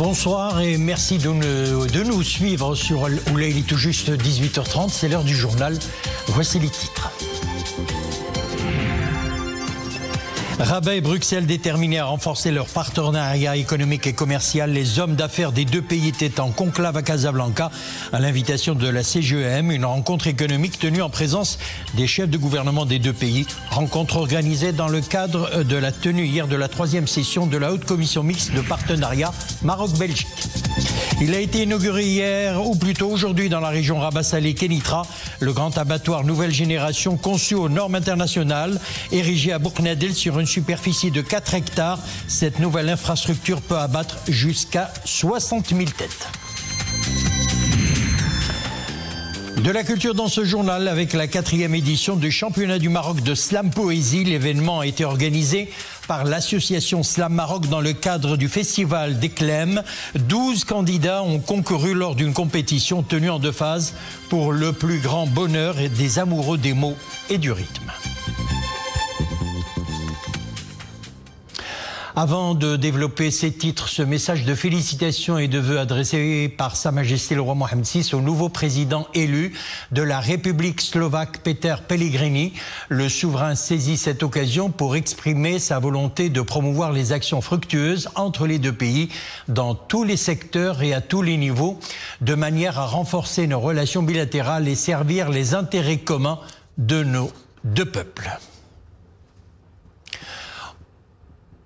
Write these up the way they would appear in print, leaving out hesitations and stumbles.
Bonsoir et merci de nous suivre sur Oula. Il est tout juste 18h30, c'est l'heure du journal. Voici les titres. Rabat et Bruxelles déterminés à renforcer leur partenariat économique et commercial. Les hommes d'affaires des deux pays étaient en conclave à Casablanca à l'invitation de la CGEM, une rencontre économique tenue en présence des chefs de gouvernement des deux pays. Rencontre organisée dans le cadre de la tenue hier de la 3e session de la Haute Commission mixte de partenariat Maroc-Belgique. Il a été inauguré hier, ou plutôt aujourd'hui, dans la région Rabat Salé Kenitra, le grand abattoir nouvelle génération conçu aux normes internationales, érigé à Bouknadel sur une superficie de 4 hectares. Cette nouvelle infrastructure peut abattre jusqu'à 60 000 têtes. De la culture dans ce journal avec la 4e édition du championnat du Maroc de slam poésie. L'événement a été organisé par l'association Slam Maroc dans le cadre du festival d'Eclem. 12 candidats ont concouru lors d'une compétition tenue en 2 phases pour le plus grand bonheur des amoureux des mots et du rythme. Avant de développer ces titres, ce message de félicitations et de vœux adressé par Sa Majesté le roi Mohamed VI au nouveau président élu de la République slovaque, Peter Pellegrini. Le souverain saisit cette occasion pour exprimer sa volonté de promouvoir les actions fructueuses entre les deux pays dans tous les secteurs et à tous les niveaux, de manière à renforcer nos relations bilatérales et servir les intérêts communs de nos deux peuples.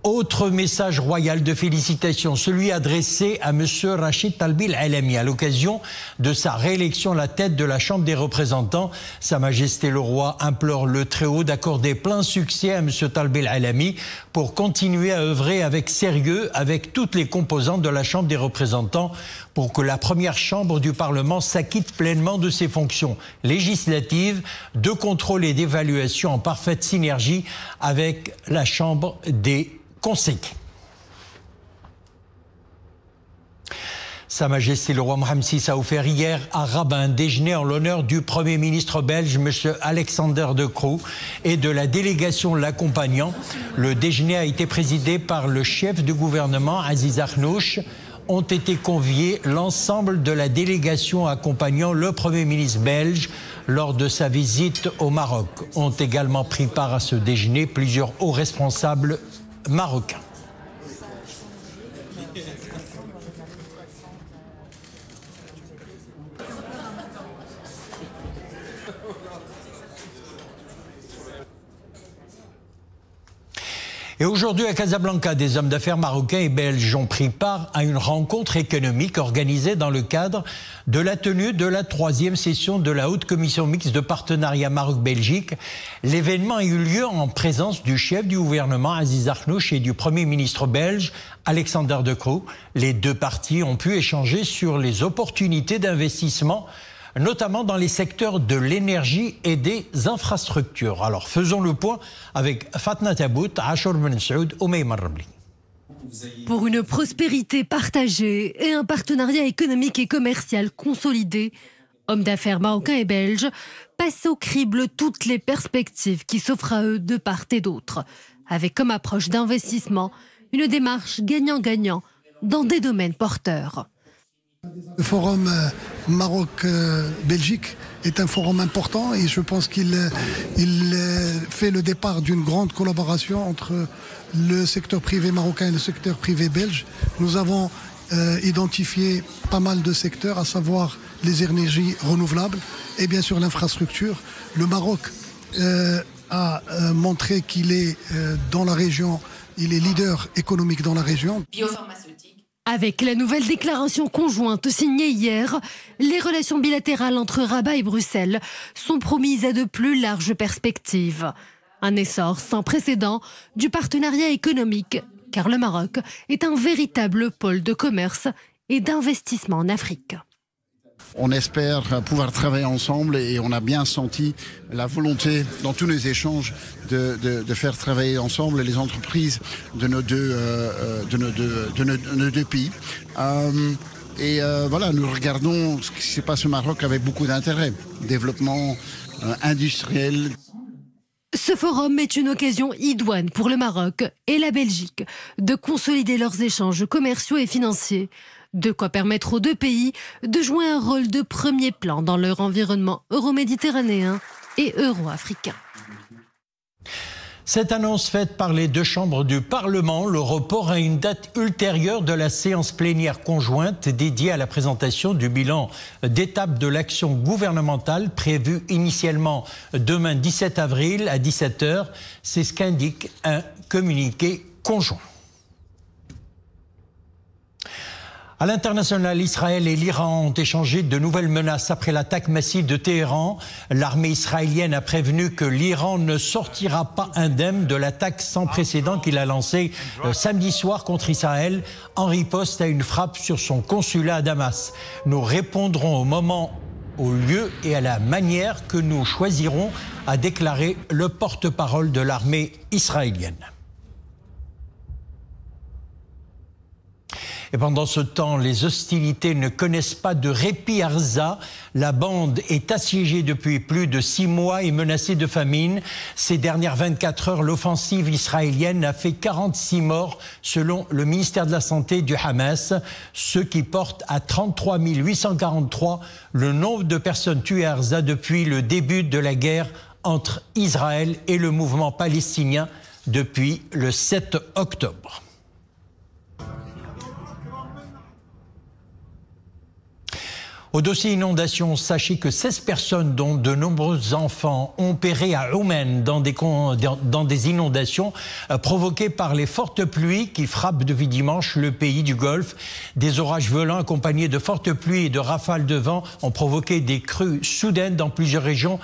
Autre message royal de félicitations, celui adressé à M. Rachid Talbi El-Alami à l'occasion de sa réélection à la tête de la Chambre des représentants. Sa Majesté le roi implore le Très-Haut d'accorder plein succès à M. Talbi El-Alami pour continuer à œuvrer avec sérieux avec toutes les composantes de la Chambre des représentants pour que la première chambre du Parlement s'acquitte pleinement de ses fonctions législatives, de contrôle et d'évaluation en parfaite synergie avec la Chambre des Conseil. Sa Majesté le roi Mohamed VI a offert hier à Rabat un déjeuner en l'honneur du Premier ministre belge, M. Alexander De Croo, et de la délégation l'accompagnant. Le déjeuner a été présidé par le chef du gouvernement, Aziz Akhnouch. Ont été conviés l'ensemble de la délégation accompagnant le Premier ministre belge lors de sa visite au Maroc. Ont également pris part à ce déjeuner plusieurs hauts responsables marocains. Et aujourd'hui à Casablanca, des hommes d'affaires marocains et belges ont pris part à une rencontre économique organisée dans le cadre de la tenue de la 3e session de la Haute Commission mixte de partenariat Maroc-Belgique. L'événement a eu lieu en présence du chef du gouvernement Aziz Akhnouch et du Premier ministre belge Alexander De Croo. Les deux parties ont pu échanger sur les opportunités d'investissement, notamment dans les secteurs de l'énergie et des infrastructures. Alors faisons le point avec Fatna Tabout, Achour Ben Saoud, Omeymar Ramli. Pour une prospérité partagée et un partenariat économique et commercial consolidé, hommes d'affaires marocains et belges passent au crible toutes les perspectives qui s'offrent à eux de part et d'autre, avec comme approche d'investissement une démarche gagnant-gagnant dans des domaines porteurs. Le forum Maroc-Belgique est un forum important et je pense qu'il fait le départ d'une grande collaboration entre le secteur privé marocain et le secteur privé belge. Nous avons identifié pas mal de secteurs, à savoir les énergies renouvelables et bien sûr l'infrastructure. Le Maroc a montré qu'il est dans la région, il est leader économique dans la région. Avec la nouvelle déclaration conjointe signée hier, les relations bilatérales entre Rabat et Bruxelles sont promises à de plus larges perspectives. Un essor sans précédent du partenariat économique, car le Maroc est un véritable pôle de commerce et d'investissement en Afrique. On espère pouvoir travailler ensemble et on a bien senti la volonté dans tous les échanges de faire travailler ensemble les entreprises de nos deux pays. Voilà, nous regardons ce qui se passe au Maroc avec beaucoup d'intérêt. Développement industriel. Ce forum est une occasion idoine pour le Maroc et la Belgique de consolider leurs échanges commerciaux et financiers. De quoi permettre aux deux pays de jouer un rôle de premier plan dans leur environnement euro-méditerranéen et euro-africain. Cette annonce faite par les deux chambres du Parlement, le report à une date ultérieure de la séance plénière conjointe dédiée à la présentation du bilan d'étape de l'action gouvernementale prévue initialement demain 17 avril à 17 h. C'est ce qu'indique un communiqué conjoint. À l'international, Israël et l'Iran ont échangé de nouvelles menaces après l'attaque massive de Téhéran. L'armée israélienne a prévenu que l'Iran ne sortira pas indemne de l'attaque sans précédent qu'il a lancée samedi soir contre Israël en riposte à une frappe sur son consulat à Damas. Nous répondrons au moment, au lieu et à la manière que nous choisirons, a déclaré le porte-parole de l'armée israélienne. Et pendant ce temps, les hostilités ne connaissent pas de répit à Gaza. La bande est assiégée depuis plus de 6 mois et menacée de famine. Ces dernières 24 heures, l'offensive israélienne a fait 46 morts selon le ministère de la Santé du Hamas, ce qui porte à 33 843 le nombre de personnes tuées à Gaza depuis le début de la guerre entre Israël et le mouvement palestinien depuis le 7 octobre. Au dossier inondation, sachez que 16 personnes, dont de nombreux enfants, ont péri à Oumen dans des inondations provoquées par les fortes pluies qui frappent depuis dimanche le pays du Golfe. Des orages violents accompagnés de fortes pluies et de rafales de vent ont provoqué des crues soudaines dans plusieurs régions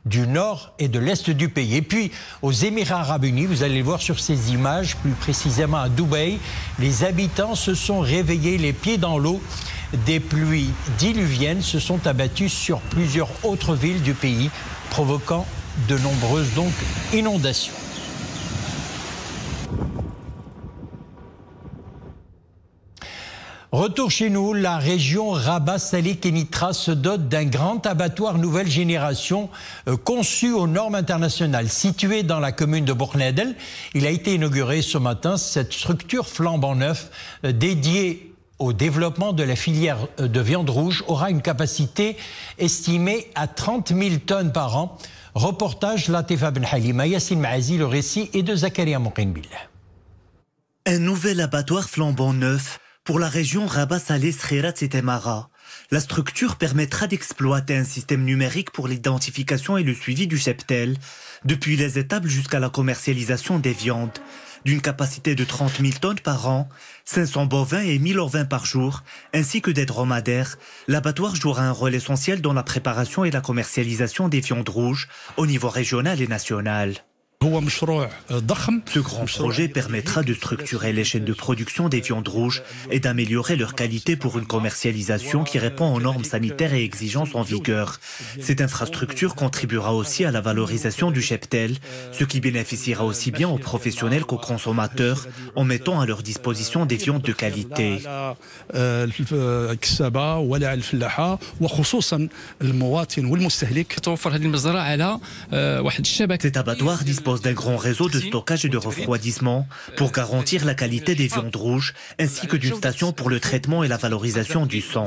du nord et de l'est du pays. Et puis, aux Émirats arabes unis, vous allez le voir sur ces images, plus précisément à Dubaï, les habitants se sont réveillés les pieds dans l'eau. Des pluies diluviennes se sont abattues sur plusieurs autres villes du pays, provoquant de nombreuses inondations. Retour chez nous, la région Rabat-Salé-Kénitra se dote d'un grand abattoir nouvelle génération conçu aux normes internationales. Situé dans la commune de Bourknedel, il a été inauguré ce matin. Cette structure flambant neuve dédiée au développement de la filière de viande rouge aura une capacité estimée à 30 000 tonnes par an. Reportage Latifa Ben Halima, Yassine Maazi, le récit est de Zakaria Moukinbillah. Un nouvel abattoir flambant neuf pour la région Rabat-Salé-Skhira-Tsetemara. La structure permettra d'exploiter un système numérique pour l'identification et le suivi du cheptel, depuis les étapes jusqu'à la commercialisation des viandes. D'une capacité de 30 000 tonnes par an, 500 bovins et 1000 ovins par jour, ainsi que des dromadaires, l'abattoir jouera un rôle essentiel dans la préparation et la commercialisation des viandes rouges au niveau régional et national. Ce grand projet permettra de structurer les chaînes de production des viandes rouges et d'améliorer leur qualité pour une commercialisation qui répond aux normes sanitaires et exigences en vigueur. Cette infrastructure contribuera aussi à la valorisation du cheptel, ce qui bénéficiera aussi bien aux professionnels qu'aux consommateurs en mettant à leur disposition des viandes de qualité. Cet abattoir dispose d'un grand réseau de stockage et de refroidissement pour garantir la qualité des viandes rouges, ainsi que d'une station pour le traitement et la valorisation du sang.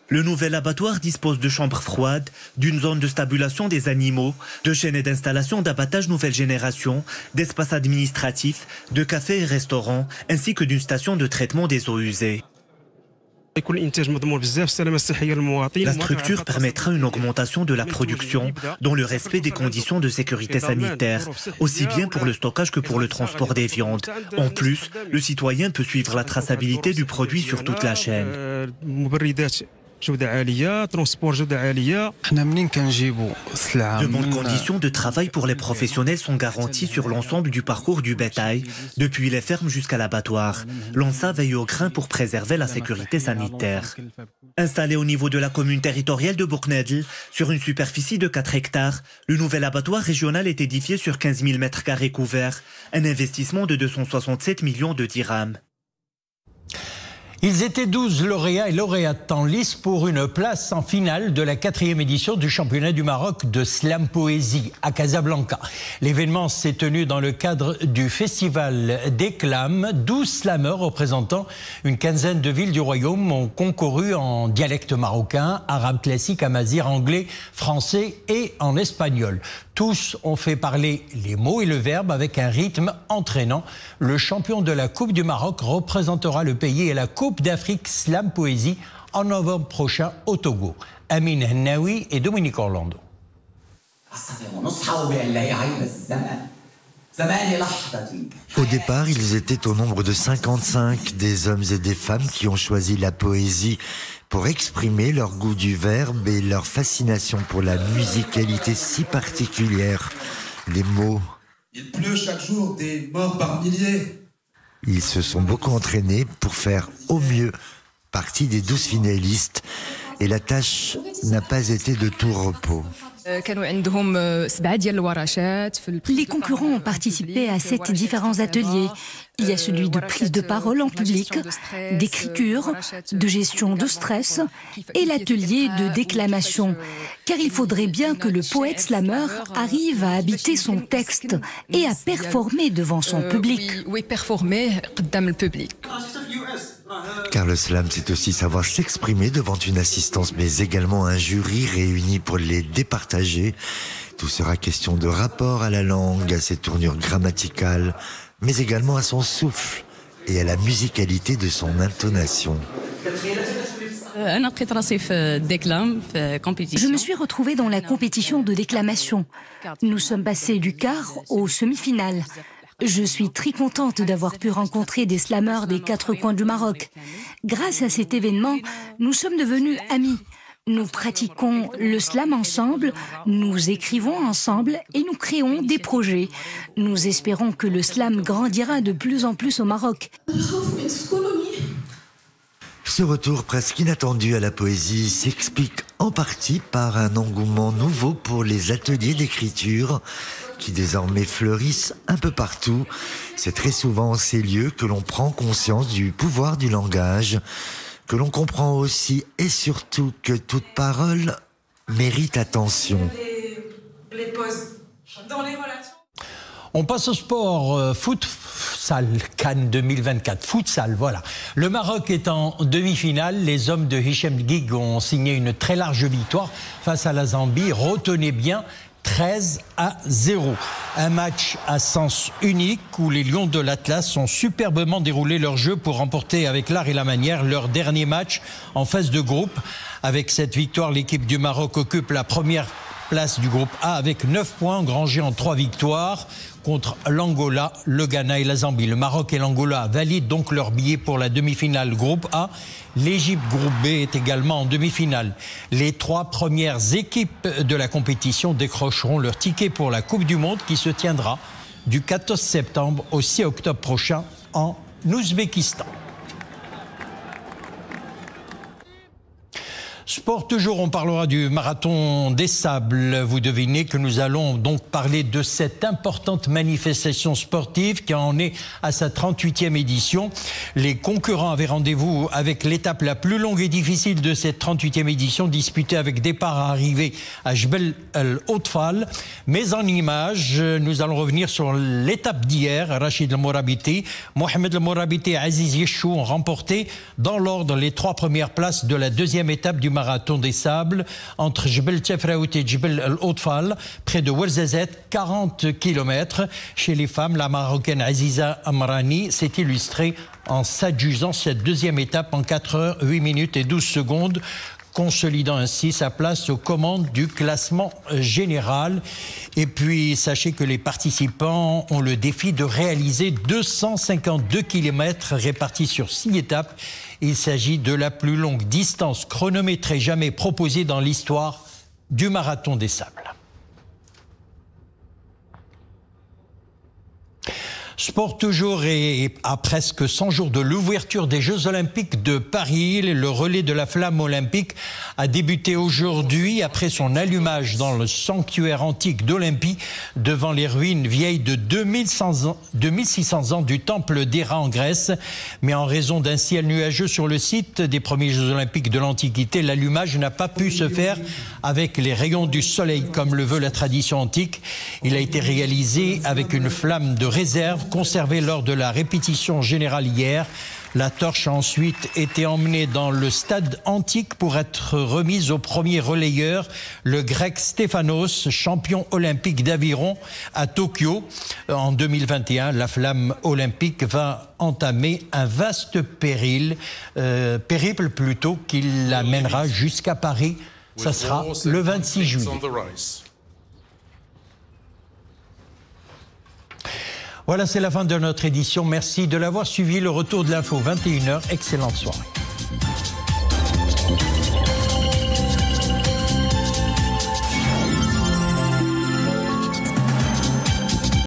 Le nouvel abattoir dispose de chambres froides, d'une zone de stabulation des animaux, de chaînes et d'installations d'abattage nouvelle génération, d'espaces administratifs, de cafés et restaurants, ainsi que d'une station de traitement des eaux usées. La structure permettra une augmentation de la production dans le respect des conditions de sécurité sanitaire, aussi bien pour le stockage que pour le transport des viandes. En plus, le citoyen peut suivre la traçabilité du produit sur toute la chaîne. De bonnes conditions de travail pour les professionnels sont garanties sur l'ensemble du parcours du bétail, depuis les fermes jusqu'à l'abattoir. L'ANSA veille au grain pour préserver la sécurité sanitaire. Installé au niveau de la commune territoriale de Bourknedel, sur une superficie de 4 hectares, le nouvel abattoir régional est édifié sur 15 000 mètres carrés couverts, un investissement de 267 millions de dirhams. Ils étaient 12 lauréats et lauréates en lice pour une place en finale de la 4e édition du championnat du Maroc de slam poésie à Casablanca. L'événement s'est tenu dans le cadre du festival Déclame. 12 slameurs représentant une quinzaine de villes du royaume ont concouru en dialecte marocain, arabe classique, amazigh, anglais, français et en espagnol. Tous ont fait parler les mots et le verbe avec un rythme entraînant. Le champion de la Coupe du Maroc représentera le pays et la Coupe d'Afrique Slam Poésie en novembre prochain au Togo. Amin Hennaoui et Dominique Orlando. Au départ, ils étaient au nombre de 55, des hommes et des femmes qui ont choisi la poésie pour exprimer leur goût du verbe et leur fascination pour la musicalité si particulière des mots. Il pleut chaque jour des morts par milliers. Ils se sont beaucoup entraînés pour faire au mieux partie des 12 finalistes et la tâche n'a pas été de tout repos. Les concurrents ont participé à 7 différents ateliers. Il y a celui de prise de parole en public, d'écriture, de gestion de stress et l'atelier de déclamation. Car il faudrait bien que le poète slameur arrive à habiter son texte et à performer devant son public. Car le slam, c'est aussi savoir s'exprimer devant une assistance, mais également un jury réuni pour les départager. Tout sera question de rapport à la langue, à ses tournures grammaticales, mais également à son souffle et à la musicalité de son intonation. Je me suis retrouvée dans la compétition de déclamation. Nous sommes passés du quart aux semi-finales. Je suis très contente d'avoir pu rencontrer des slameurs des 4 coins du Maroc. Grâce à cet événement, nous sommes devenus amis. Nous pratiquons le slam ensemble, nous écrivons ensemble et nous créons des projets. Nous espérons que le slam grandira de plus en plus au Maroc. Ce retour presque inattendu à la poésie s'explique en partie par un engouement nouveau pour les ateliers d'écriture qui désormais fleurissent un peu partout. C'est très souvent en ces lieux que l'on prend conscience du pouvoir du langage, que l'on comprend aussi et surtout que toute parole mérite attention. On passe au sport, futsal, Cannes 2024, futsal, voilà. Le Maroc est en demi-finale, les hommes de Hichem Guig ont signé une très large victoire face à la Zambie, retenez bien, 13-0. Un match à sens unique où les Lions de l'Atlas ont superbement déroulé leur jeu pour remporter avec l'art et la manière leur dernier match en phase de groupe. Avec cette victoire, l'équipe du Maroc occupe la première place du groupe A avec 9 points engrangés en 3 victoires contre l'Angola, le Ghana et la Zambie. Le Maroc et l'Angola valident donc leur billet pour la demi-finale groupe A. L'Égypte, groupe B, est également en demi-finale. Les 3 premières équipes de la compétition décrocheront leur ticket pour la Coupe du Monde qui se tiendra du 14 septembre au 6 octobre prochain en Ouzbékistan. Sport toujours, on parlera du marathon des sables. Vous devinez que nous allons donc parler de cette importante manifestation sportive qui en est à sa 38e édition. Les concurrents avaient rendez-vous avec l'étape la plus longue et difficile de cette 38e édition, disputée avec départ à arrivée à Jbel el-Outfal. Mais en images, nous allons revenir sur l'étape d'hier. Rachid El-Morabiti, Mohamed El-Morabiti et Aziz Yeshou ont remporté dans l'ordre les 3 premières places de la 2e étape du marathon des sables entre Jbel Tefraout et Jbel el-Outfal, près de Ouarzazate, 40 km. Chez les femmes, la Marocaine Aziza Amrani s'est illustrée en s'adjusant cette 2e étape en 4 heures, 8 minutes et 12 secondes, consolidant ainsi sa place aux commandes du classement général. Et puis, sachez que les participants ont le défi de réaliser 252 km répartis sur 6 étapes. Il s'agit de la plus longue distance chronométrée jamais proposée dans l'histoire du marathon des sables. Sport toujours, et à presque 100 jours de l'ouverture des Jeux Olympiques de Paris, le relais de la flamme olympique a débuté aujourd'hui après son allumage dans le sanctuaire antique d'Olympie devant les ruines vieilles de 2600 ans du temple d'Héra en Grèce. Mais en raison d'un ciel nuageux sur le site des premiers Jeux Olympiques de l'Antiquité, l'allumage n'a pas pu se faire avec les rayons du soleil comme le veut la tradition antique. Il a été réalisé avec une flamme de réserve conservée lors de la répétition générale hier. La torche a ensuite été emmenée dans le stade antique pour être remise au premier relayeur, le grec Stéphanos, champion olympique d'aviron à Tokyo. En 2021, la flamme olympique va entamer un vaste périple plutôt qui l'amènera jusqu'à Paris. Ça sera le 26 juillet. Voilà, c'est la fin de notre édition. Merci de l'avoir suivi. Le retour de l'info, 21h. Excellente soirée.